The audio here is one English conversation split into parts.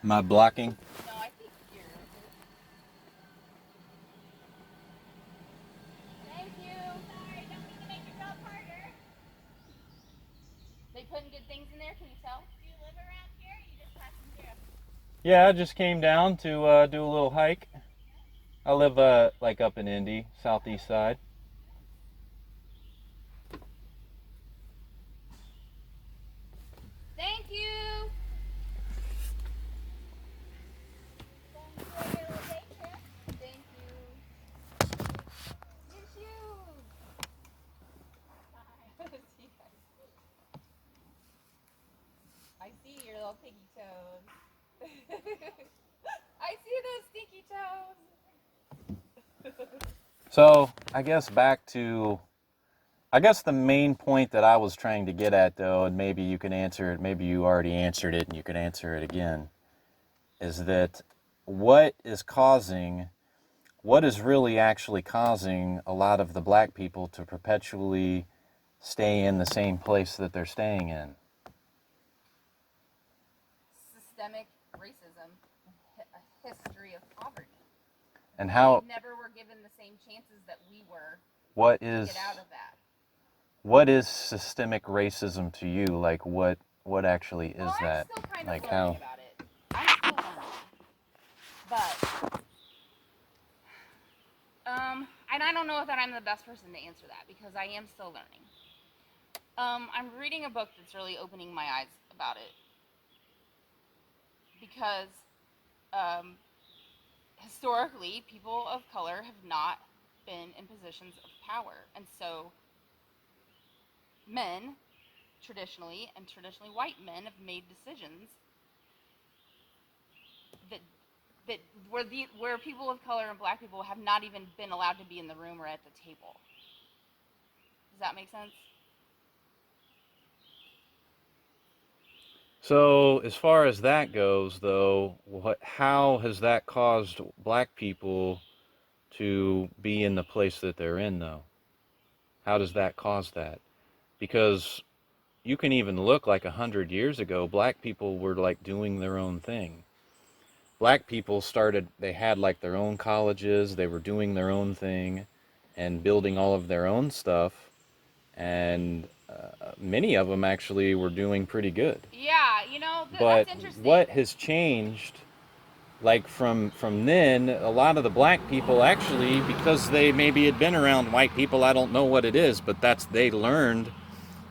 Am I blocking? No, I think you're. Thank you. Sorry, don't mean to make your job harder. They putting good things in there. Can you tell? Do you live around here? Or you just passing through? Yeah, I just came down to do a little hike. I live like up in Indy, southeast side. Thank you. Enjoy your little day trip. Thank you. Your shoes. Bye. See you guys. I see your little piggy toes. I see those stinky toes. So I guess the main point that I was trying to get at, though, and maybe you can answer it, maybe you already answered it and you can answer it again, is that what is causing, what is really actually causing a lot of the black people to perpetually stay in the same place that they're staying in? Systemic racism, a history of poverty. And They how, never were given the same chances that we were what to is, get out of that. what is systemic racism to you? Like, what actually Well, is I'm that? still kind of Like, learning how? about it. I'm still learning. But, and I don't know that I'm the best person to answer that because I am still learning. I'm reading a book that's really opening my eyes about it because um, historically, people of color have not been in positions of power. And so, men, traditionally, and traditionally white men, have made decisions that that where people of color and black people have not even been allowed to be in the room or at the table. Does that make sense? So, as far as that goes, though, how has that caused black people to be in the place that they're in, though? How does that cause that? Because you can even look like 100 years ago, black people were like doing their own thing. Black people started, they had like their own colleges, they were doing their own thing and building all of their own stuff. And many of them actually were doing pretty good. Yeah, But that's interesting. what has changed, like from then, a lot of the black people actually, because they maybe had been around white people, I don't know what it is, but that's, they learned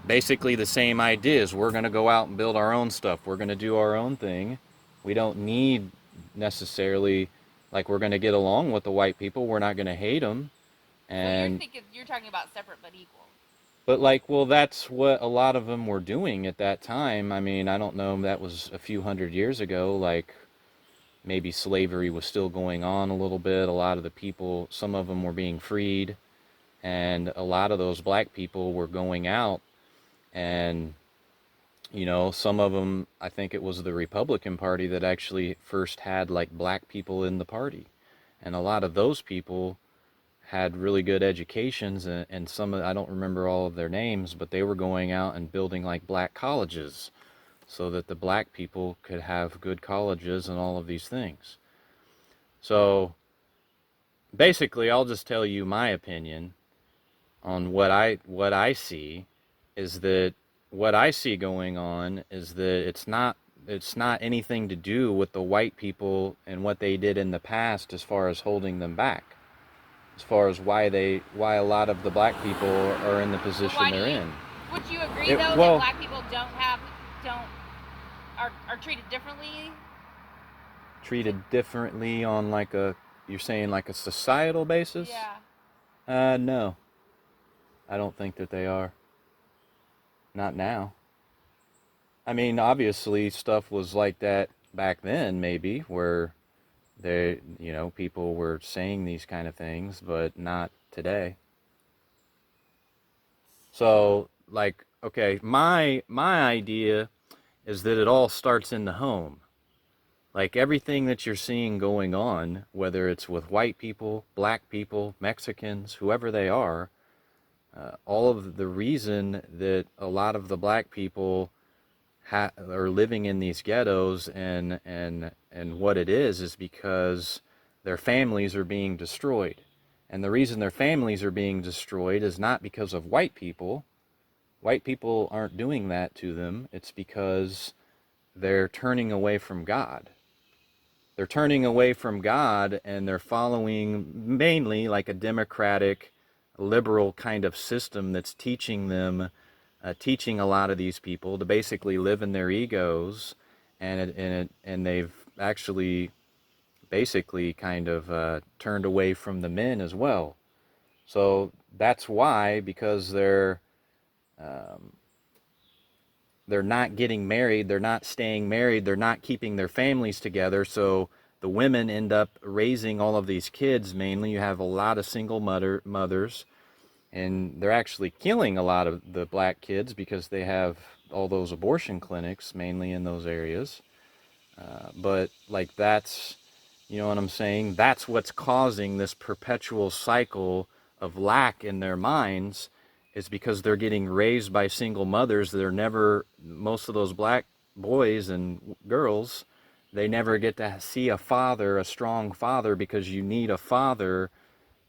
basically the same ideas. We're going to go out and build our own stuff. We're going to do our own thing. We don't need necessarily, like, we're going to get along with the white people. We're not going to hate them. So you're And thinking you're talking about separate but equal. but like, well, that's what a lot of them were doing at that time. I mean, I don't know, that was a few 100 years ago. Like, maybe slavery was still going on a little bit. A lot of the people, some of them were being freed, and a lot of those black people were going out. And some of them, I think it was the Republican Party that actually first had like black people in the party. And a lot of those people had really good educations, and some, I don't remember all of their names, but they were going out and building like black colleges so that the black people could have good colleges and all of these things. So basically, I'll just tell you my opinion on what I see, is that what I see going on is that it's not anything to do with the white people and what they did in the past as far as holding them back, as far as why a lot of the black people are in the So position why do they're you in. would you agree It though that well black people don't are treated differently? To treated differently on like a, you're saying like a societal basis? Yeah. No, I don't think that they are. Not now. I mean, obviously, stuff was like that back then, maybe, where people were saying these kind of things, but not today. So, like, okay, my idea is that it all starts in the home. Like everything that you're seeing going on, whether it's with white people, black people, Mexicans, whoever they are, all of the reason that a lot of the black people are living in these ghettos, and what it is because their families are being destroyed. And the reason their families are being destroyed is not because of white people. White people aren't doing that to them. It's because they're turning away from God. They're turning away from God, and they're following mainly like a democratic, liberal kind of system that's teaching them, teaching a lot of these people to basically live in their egos, and they've actually basically kind of turned away from the men as well. So that's why, because um, they're not getting married, they're not staying married, they're not keeping their families together. So the women end up raising all of these kids. Mainly, you have a lot of single mothers, and they're actually killing a lot of the black kids because they have all those abortion clinics, mainly in those areas. But like that's, you know what I'm saying? That's what's causing this perpetual cycle of lack in their minds, is because they're getting raised by single mothers. They're never, most of those black boys and girls, they never get to see a father, a strong father, because you need a father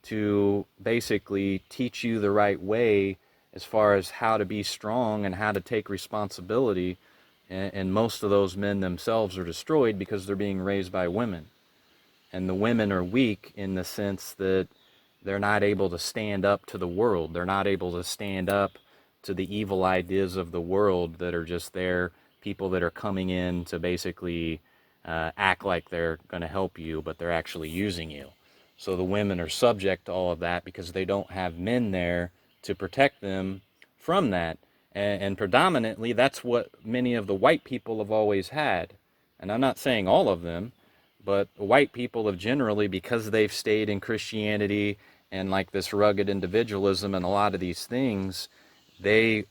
to basically teach you the right way as far as how to be strong and how to take responsibility. And most of those men themselves are destroyed because they're being raised by women. And the women are weak in the sense that they're not able to stand up to the world. They're not able to stand up to the evil ideas of the world that are just there, people that are coming in to basically act like they're going to help you, but they're actually using you. So the women are subject to all of that because they don't have men there to protect them from that. And predominantly, that's what many of the white people have always had. And I'm not saying all of them, but white people have generally, because they've stayed in Christianity and like this rugged individualism and a lot of these things, their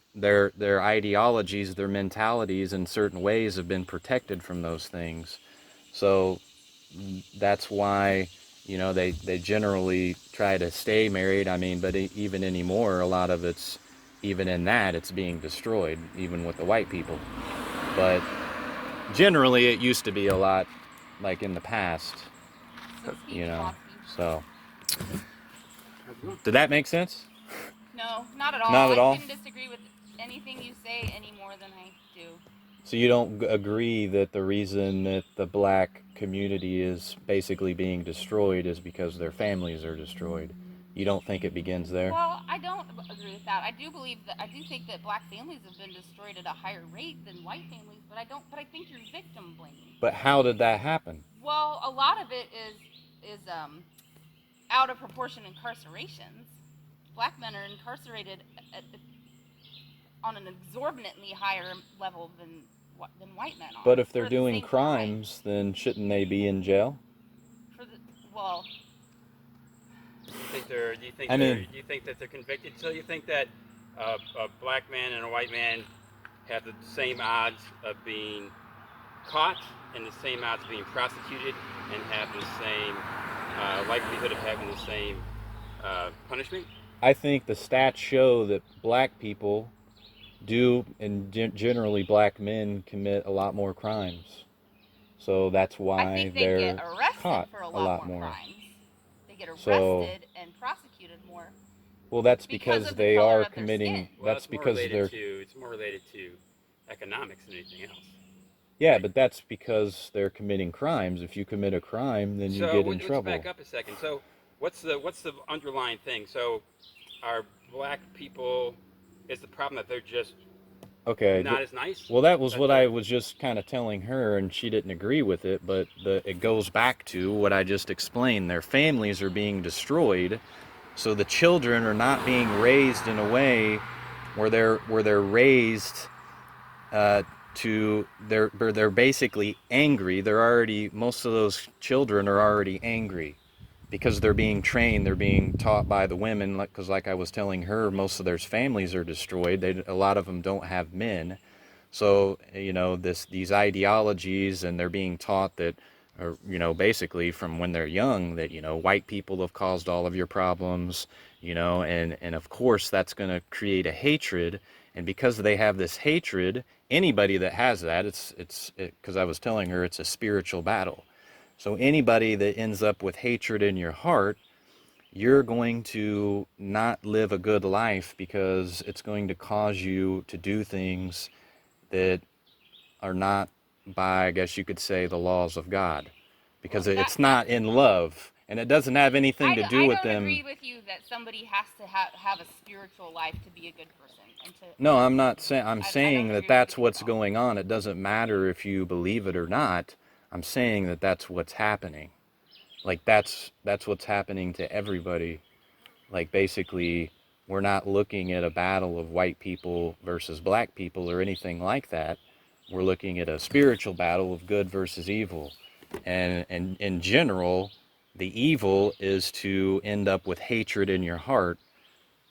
ideologies, their mentalities in certain ways have been protected from those things. So that's why, you know, they generally try to stay married. I mean, but even anymore, a lot of it's, even in that, it's being destroyed, even with the white people. But generally, it used to be a lot like in the past, So you speaking know. Watsky. So, did that make sense? No, not at all. Not at I all. couldn't disagree with anything you say any more than I do. So you don't agree that the reason that the black community is basically being destroyed is because their families are destroyed. You don't think it begins there? Well, I don't agree with that. I do think that black families have been destroyed at a higher rate than white families, but I don't. But I think you're victim blaming. But how did that happen? Well, a lot of it is out of proportion incarcerations. Black men are incarcerated on an exorbitantly higher level than white men are But if they're for the doing same crime. crimes, then shouldn't they be in jail? For the well, I mean, Do you think that they're convicted? So you think that a black man and a white man have the same odds of being caught and the same odds of being prosecuted and have the same likelihood of having the same punishment? I think the stats show that black people do, and generally black men commit a lot more crimes. So that's I why think they get they're arrested caught for a a lot lot more more. crimes. They get So, arrested and prosecuted more well, that's because because of the they color are of their committing, skin. Well, that's because they're, it's more related to economics than anything else, yeah, right? but that's because they're committing crimes. If you commit a crime, then you So get in let's back trouble. up a second. So what's the underlying thing? So are black people, is the problem that they're just Okay, not as nice? well, that was That what they're I was just kind of telling her, and she didn't agree with it, but it goes back to what I just explained. Their families are being destroyed, so the children are not being raised in a way where they're raised they're basically angry. They're already, most of those children are already angry because they're being trained, they're being taught by the women, because like I was telling her, most of their families are destroyed. A lot of them don't have men. So, you know, these ideologies, and they're being taught that, or, you know, basically from when they're young, that, you know, white people have caused all of your problems, you know, and of course that's going to create a hatred. And because they have this hatred, anybody that has that, because I was telling her it's a spiritual battle. So anybody that ends up with hatred in your heart, you're going to not live a good life because it's going to cause you to do things that are not by, I guess you could say, the laws of God, Well, because that it's that's not in love, and it doesn't have anything to do I with don't them. agree with you that somebody has to have a spiritual life to be a good person and No, to I'm not saying. I'm I saying don't that agree with you that's there at what's all. going on. It doesn't matter if you believe it or not. I'm saying that that's what's happening. Like that's what's happening to everybody. Like basically, we're not looking at a battle of white people versus black people or anything like that. We're looking at a spiritual battle of good versus evil. And in general, the evil is to end up with hatred in your heart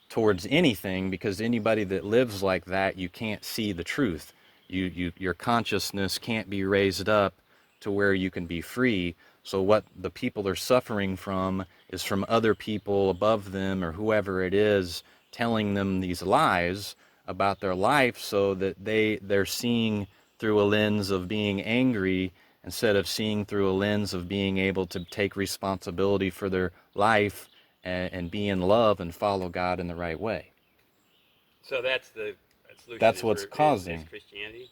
towards anything, because anybody that lives like that, you can't see the truth. Your consciousness can't be raised up to where you can be free. So what the people are suffering from is from other people above them or whoever it is telling them these lies about their life, so that they're seeing through a lens of being angry instead of seeing through a lens of being able to take responsibility for their life and be in love and follow God in the right way. So that's the solution That's what's is causing. Christianity.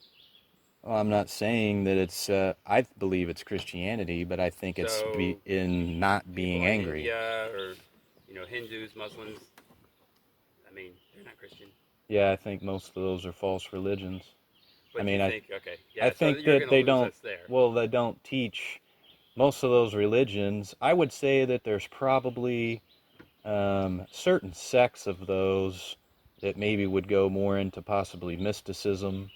Well, I'm not saying that it's. I believe it's Christianity, but I think it's So in not people being in angry. India or Hindus, Muslims, I mean, they're not Christian. Yeah, I think most of those are false religions. I But you mean, think, okay, I yeah, so think you're that going to they lose don't. us there. Well, they don't teach most of those religions. I would say that there's probably certain sects of those that maybe would go more into possibly mysticism,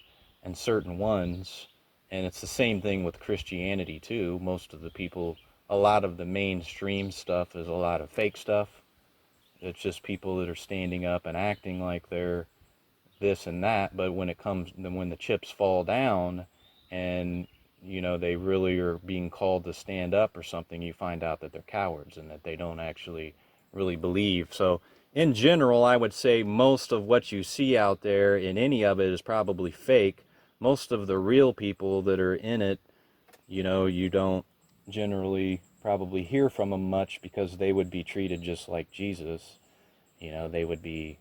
and certain ones. And it's the same thing with Christianity too. Most of the people, a lot of the mainstream stuff is a lot of fake stuff. It's just people that are standing up and acting like they're this and that, but when it comes, then when the chips fall down and they really are being called to stand up or something, you find out that they're cowards and that they don't actually really believe. So in general, I would say most of what you see out there in any of it is probably fake. Most of the real people that are in it, you don't generally probably hear from them much, because they would be treated just like Jesus. They would be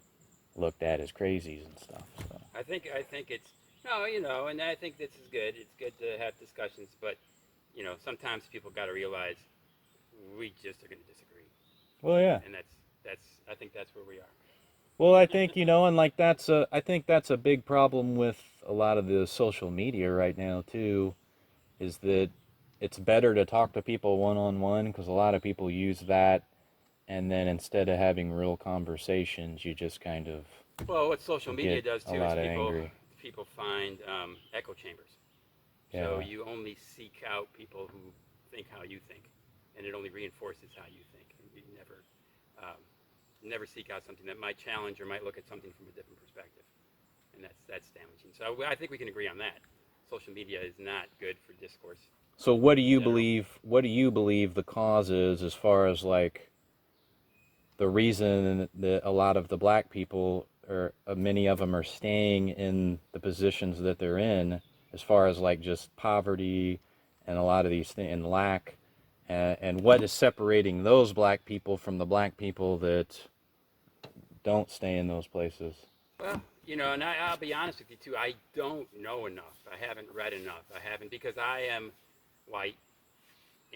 looked at as crazies and stuff. So. I think it's no, and I think this is good. It's good to have discussions, but sometimes people got to realize we just are going to disagree, Well, yeah. and that's I think that's where we are. Well, I think and like I think that's a big problem with a lot of the social media right now too, is that it's better to talk to people one on one, because a lot of people use that, and then instead of having real conversations, you just kind of Well, what social media get does a too is lot of people angry. people find echo chambers. So Yeah. you only seek out people who think how you think, and it only reinforces how you think. And you never seek out something that might challenge or might look at something from a different perspective, and that's damaging. So I think we can agree on that. Social media is not good for discourse So what do in you general. believe? What do you believe the cause is, as far as like the reason that a lot of the black people, or many of them, are staying in the positions that they're in, as far as like just poverty and a lot of these things and lack, and what is separating those black people from the black people that don't stay in those places? Well, and I'll be honest with you too. I don't know enough. I haven't read enough. I haven't because I am white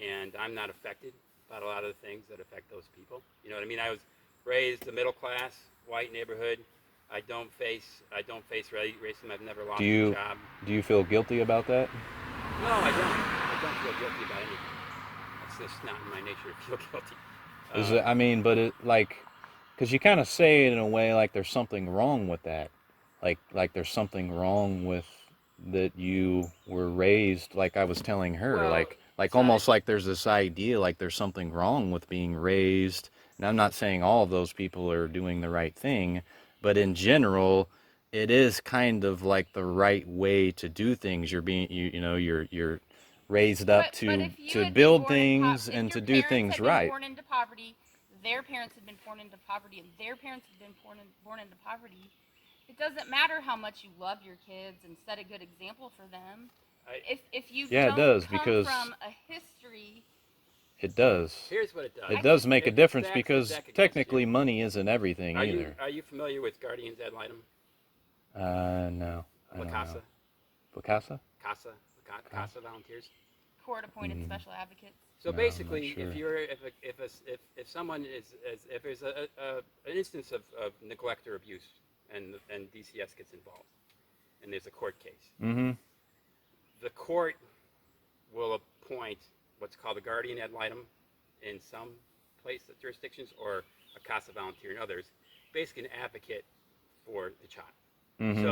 and I'm not affected by a lot of the things that affect those people. You know what I mean? I was raised a middle class white neighborhood. I don't face racism. I've never Do lost a you job. do you feel guilty about that? No, I don't. I don't feel guilty about anything. That's just not in my nature to feel guilty. Is it? I mean, but it like, because you kind of say it in a way like there's something wrong with that, like there's something wrong with that you were raised like I was telling her, Well, like it's not. almost like there's this idea like there's something wrong with being raised. And I'm not saying all of those people are doing the right thing, but in general, it is kind of like the right way to do things. You're being you're raised up But if you to had been build born in things if and your to do parents things had been right. born into poverty, their parents had been born into poverty, and their parents had been born into poverty, It doesn't matter how much you love your kids and set a good example for them. I, If you Yeah, it don't does, come because from a history, it does. here's what it does. It I does think make a It difference, stacks the because deck against technically you. money isn't everything either. Are you familiar with guardians ad litem? No, I La don't Casa, know. Picasa? Casa, Casa volunteers. court-appointed Mm, special advocates. So no, I'm not basically, sure. if someone is if there's an instance of neglect or abuse, and DCS gets involved, and there's a court case, Mm-hmm. the court will appoint what's called a guardian ad litem in some jurisdictions, or a CASA volunteer in others, basically an advocate for the child. Mm-hmm.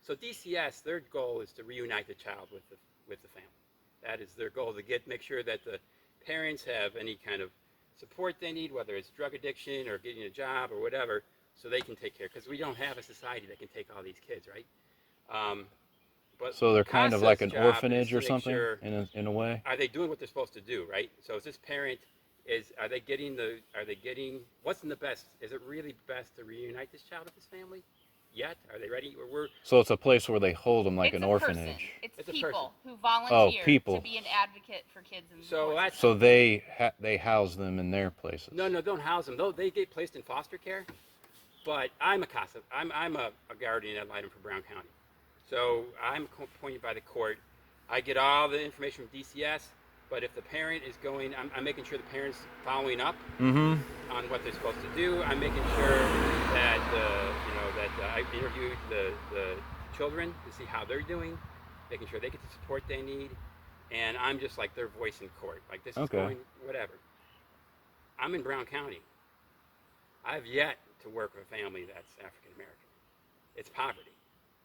So DCS, their goal is to reunite the child with the family. That is their goal, to make sure that the parents have any kind of support they need, whether it's drug addiction or getting a job or whatever, so they can take care. Because we don't have a society that can take all these kids, right? But So they're kind of like CASA's an job is orphanage to or make something, sure, in a way. are they doing what they're supposed to do, right? So is this parent, are they getting what's in the best? Is it really best to reunite this child with this family? Yet? Are they ready? So it's a place where they hold them like It's an a orphanage. person. It's It's a people person. who volunteer people. to be an advocate for kids in So court that's- system. So they house them in their places. No, don't house them. They get placed in foster care. But I'm a CASA. I'm a guardian ad litem for Brown County. So I'm appointed by the court. I get all the information from DCS. But if the parent is going, I'm making sure the parent's following up Mm-hmm. on what they're supposed to do. I'm making sure that I interviewed the children to see how they're doing, making sure they get the support they need, and I'm just like their voice in court. Like, this is Okay. going whatever. I'm in Brown County. I've yet to work with a family that's African American. It's poverty.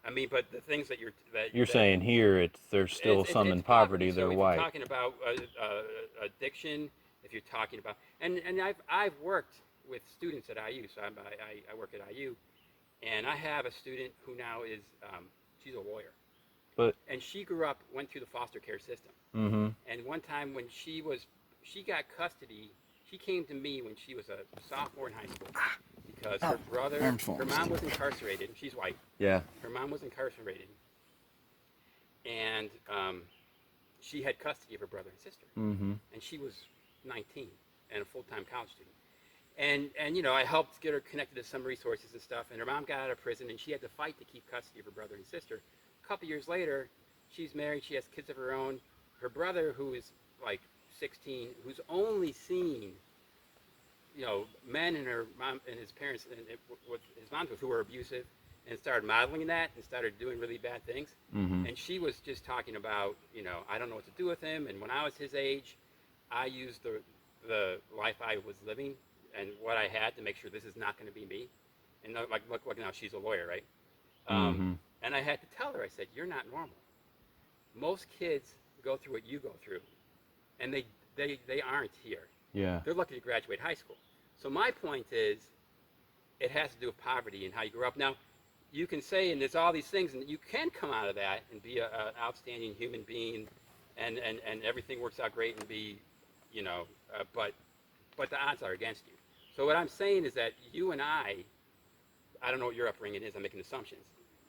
I mean, but the things that You're saying here, there's still some in poverty. So They're if white. you're talking about addiction, if you're talking about, and I've worked with students at IU, so I work at IU, and I have a student who now is she's a lawyer, and she went through the foster care system, Mm-hmm. and one time when she got custody, she came to me when she was a sophomore in high school, because her mom was incarcerated. She's white. Yeah. Her mom was incarcerated, and she had custody of her brother and sister. Mm-hmm. And she was 19 and a full-time college student. And I helped get her connected to some resources and stuff. And her mom got out of prison, and she had to fight to keep custody of her brother and sister. A couple years later, she's married. She has kids of her own. Her brother, who is like 16, who's only seen men and her mom and his parents and with his mom, who were abusive, and started modeling that and started doing really bad things. Mm-hmm. And she was just talking about, I don't know what to do with him. And when I was his age, I used the life I was living and what I had to make sure this is not going to be me. And look now, she's a lawyer, right? Mm-hmm. And I had to tell her, I said, you're not normal. Most kids go through what you go through, and they aren't here. Yeah. They're lucky to graduate high school. So my point is, it has to do with poverty and how you grew up. Now, you can say, and there's all these things, and you can come out of that and be an outstanding human being, and everything works out great, and be, but the odds are against you. So what I'm saying is that you and I don't know what your upbringing is. I'm making assumptions,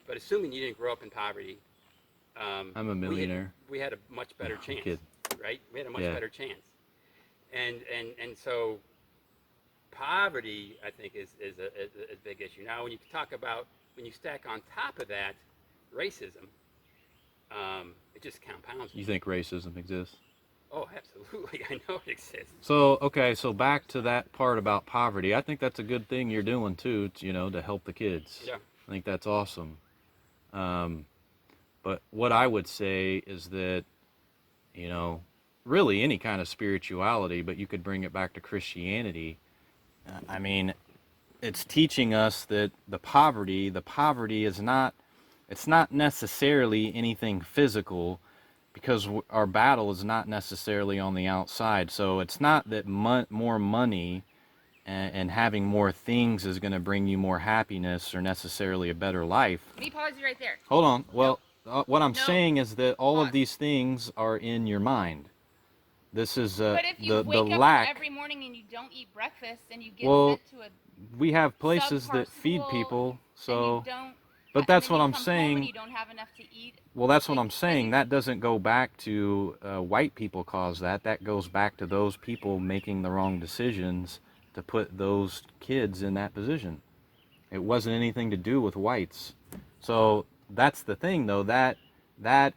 but assuming you didn't grow up in poverty, I'm a millionaire. We had a much better No, I'm chance, kidding. right? We had a much better chance, and so poverty, I think, is a big issue. Now, when you stack on top of that racism, it just compounds. You think racism exists? Oh, absolutely. I know it exists. So back to that part about poverty. I think that's a good thing you're doing too, to help the kids. Yeah. I think that's awesome. But what I would say is that, really any kind of spirituality, but you could bring it back to Christianity. I mean, it's teaching us that the poverty is not, it's not necessarily anything physical, because our battle is not necessarily on the outside. So it's not that more money and having more things is going to bring you more happiness or necessarily a better life. Let me pause you right there. Hold on. Well, what I'm No. saying is that all Pause. of these things are in your mind. This is But if you the wake up lack. every morning and you don't eat breakfast and you get Well, sent to a we have places subpar that feed school, people, and so you don't, but and that's then what you I'm come home saying. and you don't have enough to eat. Well, that's what Like, I'm saying. That doesn't go back to white people cause that. That goes back to those people making the wrong decisions to put those kids in that position. It wasn't anything to do with whites. So that's the thing, though. That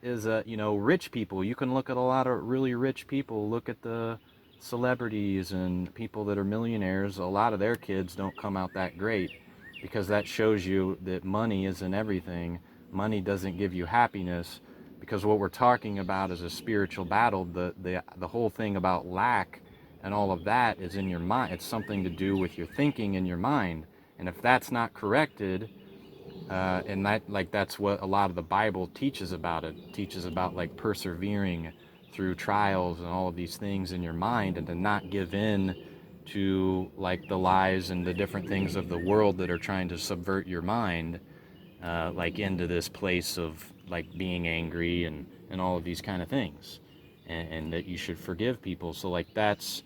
is rich people. You can look at a lot of really rich people. Look at the celebrities and people that are millionaires. A lot of their kids don't come out that great because that shows you that money isn't everything. Money doesn't give you happiness, because what we're talking about is a spiritual battle. The whole thing about lack and all of that is in your mind. It's something to do with your thinking in your mind. And if that's not corrected, and that's what a lot of the Bible teaches about. It teaches about like persevering through trials and all of these things in your mind, and to not give in to like the lies and the different things of the world that are trying to subvert your mind, like into this place of like being angry and all of these kind of things, and that you should forgive people. So like that's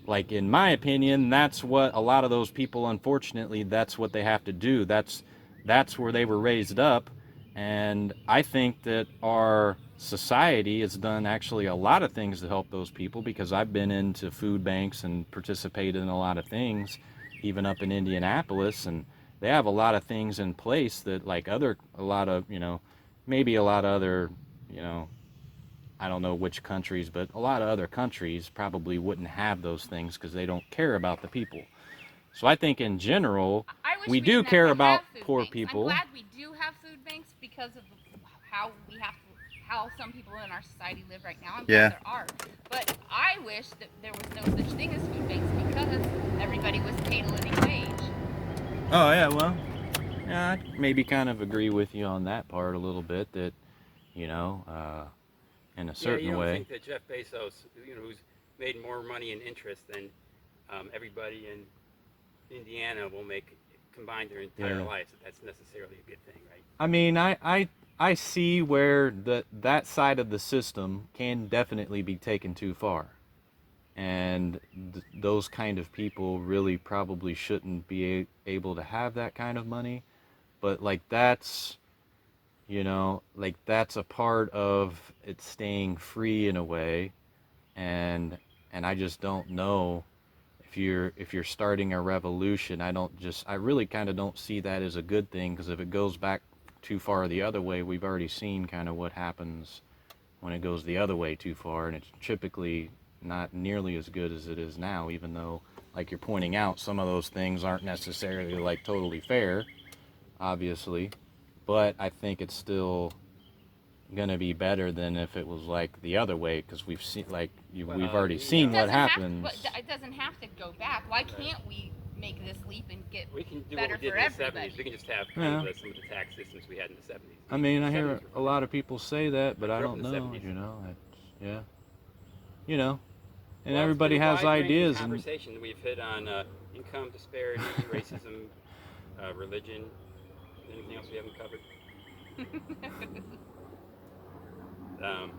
like, in my opinion, that's what a lot of those people, unfortunately, that's what they have to do. That's where they were raised up. And I think that our society has done actually a lot of things to help those people, because I've been into food banks and participated in a lot of things, even up in Indianapolis, and they have a lot of things in place that like a lot of, maybe a lot of other, you know, I don't know which countries, but a lot of other countries probably wouldn't have those things because they don't care about the people. So I think in general, I wish we we do didn't have care to about have food poor banks. I'm people. glad we do have food banks because of how we have to, how some people in our society live right now. I'm Yeah. glad there are. But I wish that there was no such thing as food banks because everybody was paid a living wage. Oh yeah, well, yeah, I maybe kind of agree with you on that part a little bit. That in a Yeah, you certain don't way. think that Jeff Bezos, who's made more money in interest than everybody in Indiana will make combined their entire Yeah. lives, that's necessarily a good thing, right? I mean, I see where that side of the system can definitely be taken too far. And those kind of people really probably shouldn't be able to have that kind of money. But like that's a part of it staying free in a way. And and I just don't know, if you're starting a revolution, I really kind of don't see that as a good thing, because if it goes back too far the other way, we've already seen kind of what happens when it goes the other way too far, and it's typically not nearly as good as it is now, even though, like you're pointing out, some of those things aren't necessarily like totally fair, obviously, but I think it's still gonna be better than if it was like the other way, because we've seen we've Well, already seen what happens. It doesn't have to go back. Why can't we make this leap and get we can do better what we did for in the everybody? 70s. We can just have Yeah. some of the tax systems we had in the 70s. I mean, I The hear 70s were a lot of people say that, but I I grew up don't in the know. 70s. Yeah, you know, and Well, it's been everybody a has wide-ranging ideas, and conversation. We've hit on income disparity, racism, religion. Anything else we haven't covered?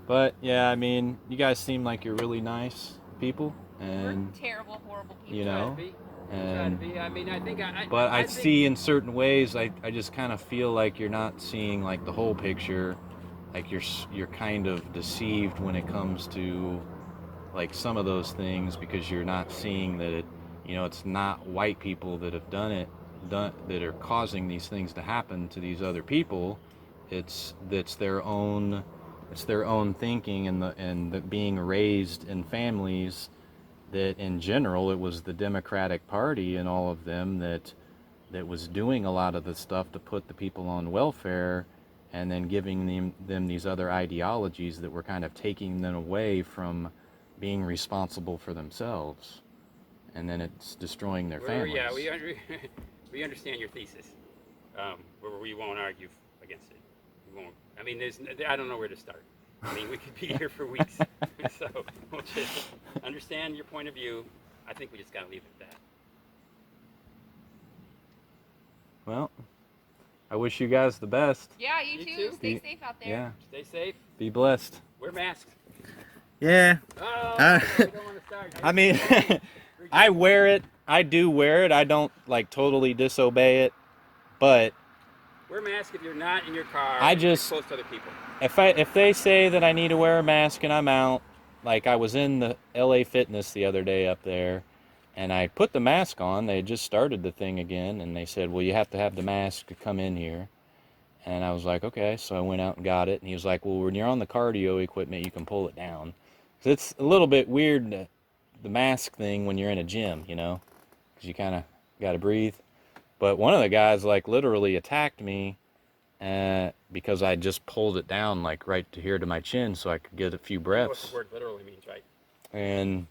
but yeah, I mean, you guys seem like you're really nice people, We're and terrible, horrible people. you Try to know, be. Try to and be. I mean, I think but I think see in certain ways, I just kind of feel like you're not seeing like the whole picture, like you're kind of deceived when it comes to like some of those things, because you're not seeing that it's not white people that have done that are causing these things to happen to these other people. It's their own thinking, and being raised in families that in general it was the Democratic Party and all of them that was doing a lot of the stuff to put the people on welfare, and then giving them these other ideologies that were kind of taking them away from being responsible for themselves, and then it's destroying their families. Yeah, we understand your thesis. We won't argue against it. We won't. I mean, I don't know where to start. I mean, we could be here for weeks. So we'll just understand your point of view. I think we just got to leave it at that. Well, I wish you guys the best. Yeah, you You too. too. Stay safe out there. Yeah, Stay safe. be blessed. Wear masks. Yeah. Oh, we don't want to start. I mean, I wear it. I do wear it. I don't like totally disobey it, but Wear a mask if you're not in your car I and if you're just close to other people. if they say that I need to wear a mask and I'm out, like I was in the LA Fitness the other day up there, and I put the mask on. They had just started the thing again, and they said, "Well, you have to have the mask to come in here." And I was like, "Okay." So I went out and got it, and he was like, "Well, when you're on the cardio equipment, you can pull it down." So it's a little bit weird, the mask thing when you're in a gym, you know, because you kind of got to breathe. But one of the guys like literally attacked me because I just pulled it down like right to here to my chin so I could get a few You know what the breaths. word literally means, right? And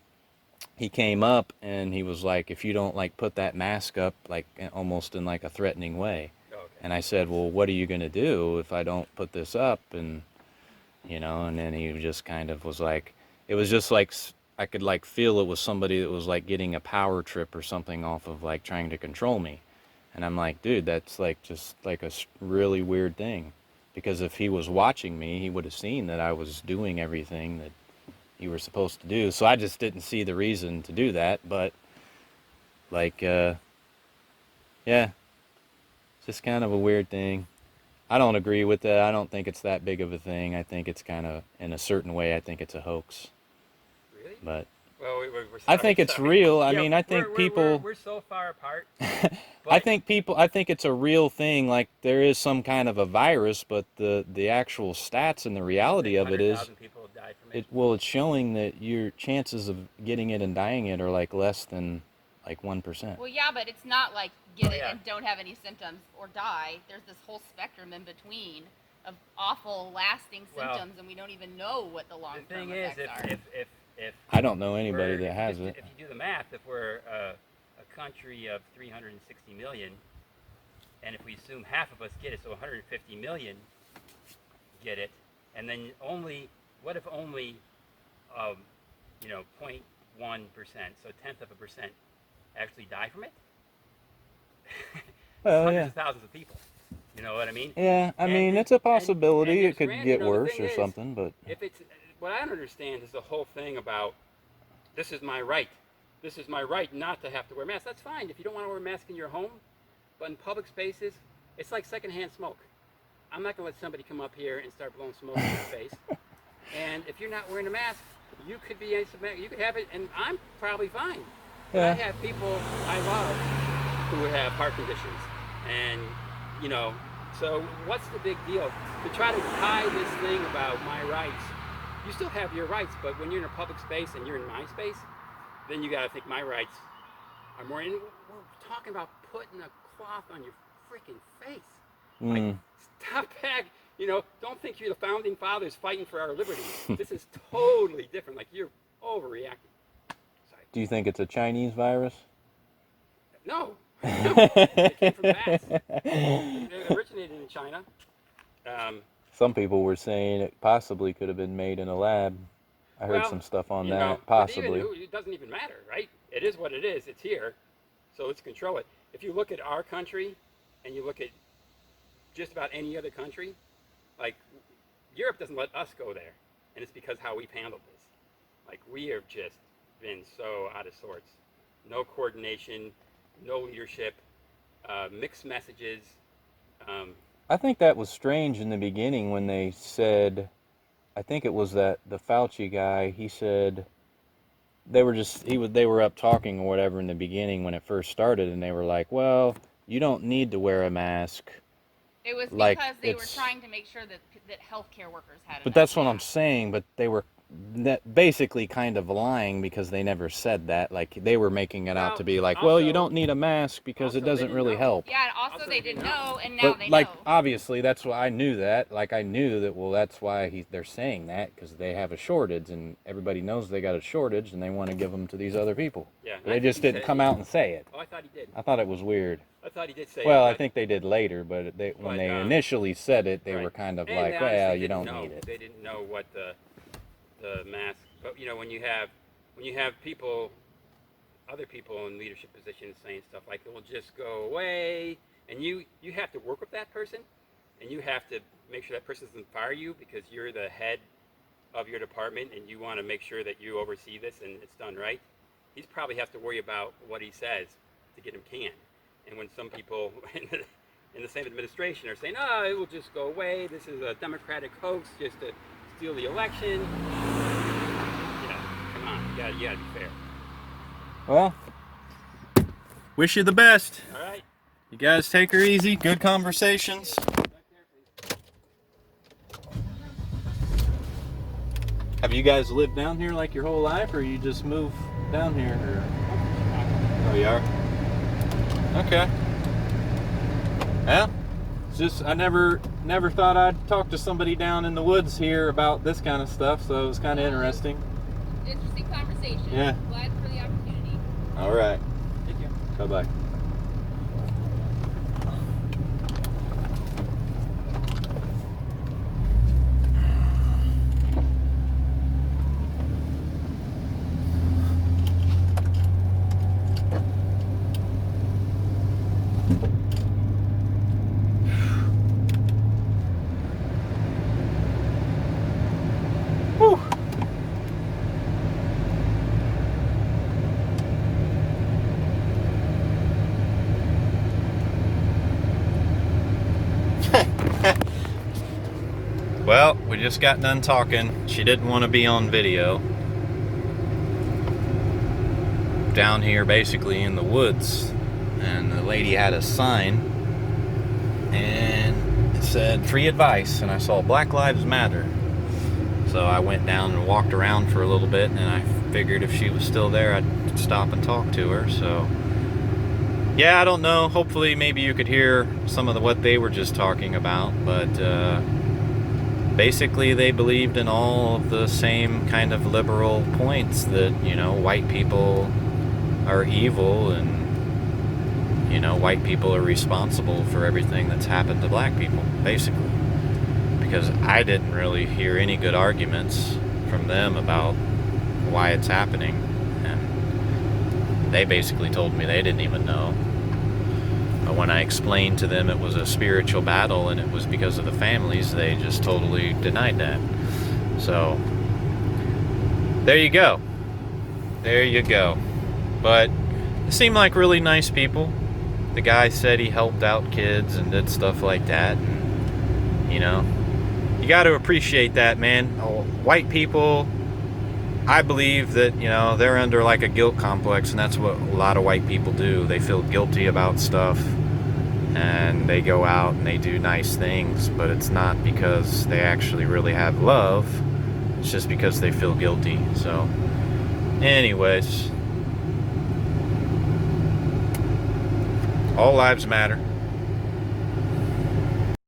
he came up and he was like, "If you don't like put that mask up, like almost in like a threatening way." Oh, okay. And I said, "Well, what are you gonna do if I don't put this up?" And you know, and then he just kind of was like, it was just like I could like feel it was somebody that was like getting a power trip or something off of like trying to control me. And I'm like, dude, that's like just like a really weird thing. Because if he was watching me, he would have seen that I was doing everything that you were supposed to do. So I just didn't see the reason to do that. But, like, yeah, it's just kind of a weird thing. I don't agree with that. I don't think it's that big of a thing. I think it's kind of, in a certain way, I think it's a hoax. Really? But Well, we're I sorry. think it's Sorry. real. I Yeah, mean, I think people. we're so far apart. I But think people. I think it's a real thing. Like there is some kind of a virus, but the actual stats and the you reality think of it is, 100,000 people have died from it? it well, it's showing that your chances of getting it and dying it are like less than like 1%. Well, yeah, but it's not like get Oh it yeah. and don't have any symptoms or die. There's this whole spectrum in between of awful, lasting Well, symptoms, and we don't even know what the the long-term thing is, effects are. if I don't know anybody we're that has if it. you do the math, if we're a country of 360 million, and if we assume half of us get it, so 150 million get it, and then only what if only um, 0.1%, so 1/10% actually die from it? It's Well, hundreds yeah, of thousands of people. You know what I mean? yeah. I And mean, and it's a and, and possibility. It it's could granted, get the worse thing or is, something, but if it's what I don't understand is the whole thing about this is my right. This is my right not to have to wear a mask. That's fine if you don't want to wear a mask in your home, but in public spaces, it's like secondhand smoke. I'm not going to let somebody come up here and start blowing smoke in your face. And if you're not wearing a mask, you could be asymptomatic. You could have it, and I'm probably fine. But I yeah. have people I love who have heart conditions, and you know, so what's the big deal? To try to tie this thing about my rights, you still have your rights, but when you're in a public space and you're in my space, then you got to think my rights are more. And we're talking about putting a cloth on your freaking face. Like, Mm. stop back. Don't think you're the founding fathers fighting for our liberty. This is totally different. Like, you're overreacting. Sorry. Do you think it's a Chinese virus? No, no. It came from bats. It originated in China. Um, Some people were saying it possibly could have been made in a lab. I heard well, some stuff on that, possibly. it doesn't even matter, right? It is what it is. It's here, so let's control it. If you look at our country, and you look at just about any other country, like Europe doesn't let us go there, and it's because how we've handled this. Like, we have just been so out of sorts. No coordination, no leadership, mixed messages. I think that was strange in the beginning when they said, I think it was that the Fauci guy, he said they were up talking or whatever in the beginning when it first started, and they were like, well, you don't need to wear a mask. It was Like because they were it's trying to make sure that healthcare workers had But enough that's what I'm masks. saying. But they were basically kind of lying because they never said that. Like they were making it out Well, to be like, well, you also, don't need a mask because it also they doesn't didn't really know. help. Yeah, and also Also, they they didn't didn't know. know, and now But they like know. obviously that's why I knew that. Like I knew that. Well, that's why they're saying that because they have a shortage and everybody knows they got a shortage and they want to give them to these other people. Yeah, But they just didn't come out and say it. Oh, I thought he did. I thought it was weird. I thought he did say Well, it. I think they did later, but when But they initially said it, they right. were kind of And like, they well, honestly you didn't don't know. need it. They didn't know what the mask. But when you have other people in leadership positions saying stuff like it will just go away, and you have to work with that person, and you have to make sure that person doesn't fire you because you're the head of your department and you want to make sure that you oversee this and it's done right. he's probably has to worry about what he says to get him canned. And when some people in the same administration are saying, "Oh, it will just go away. This is a Democratic hoax just to steal the election," come on, you gotta be fair. Well, wish you the best. All right. You guys take her easy. Good conversations. Have you guys lived down here like your whole life, or you just moved down here? Or... Oh, you are? Okay. Well, it's just I never thought I'd talk to somebody down in the woods here about this kind of stuff, so it was kind of interesting. Interesting conversation. Yeah. Glad for the opportunity. All right. Take care. Bye-bye. Whew. Well, we just got done talking. She didn't want to be on video. Down here, basically in the woods, and the lady had a sign, and it said "free advice," and I saw "Black Lives Matter." So I went down and walked around for a little bit, and I figured if she was still there, I'd stop and talk to her. So, yeah, I don't know. Hopefully, maybe you could hear some of what they were just talking about, but basically they believed in all of the same kind of liberal points that, white people are evil and, white people are responsible for everything that's happened to black people, basically. Because I didn't really hear any good arguments from them about why it's happening, and they basically told me they didn't even know. But when I explained to them it was a spiritual battle and it was because of the families, they just totally denied that. So, there you go. There you go. But they seem like really nice people. The guy said he helped out kids and did stuff like that. And, you got to appreciate that, man. White people, I believe that, they're under like a guilt complex, and that's what a lot of white people do. They feel guilty about stuff, and they go out and they do nice things, but it's not because they actually really have love. It's just because they feel guilty. So, anyways, all lives matter.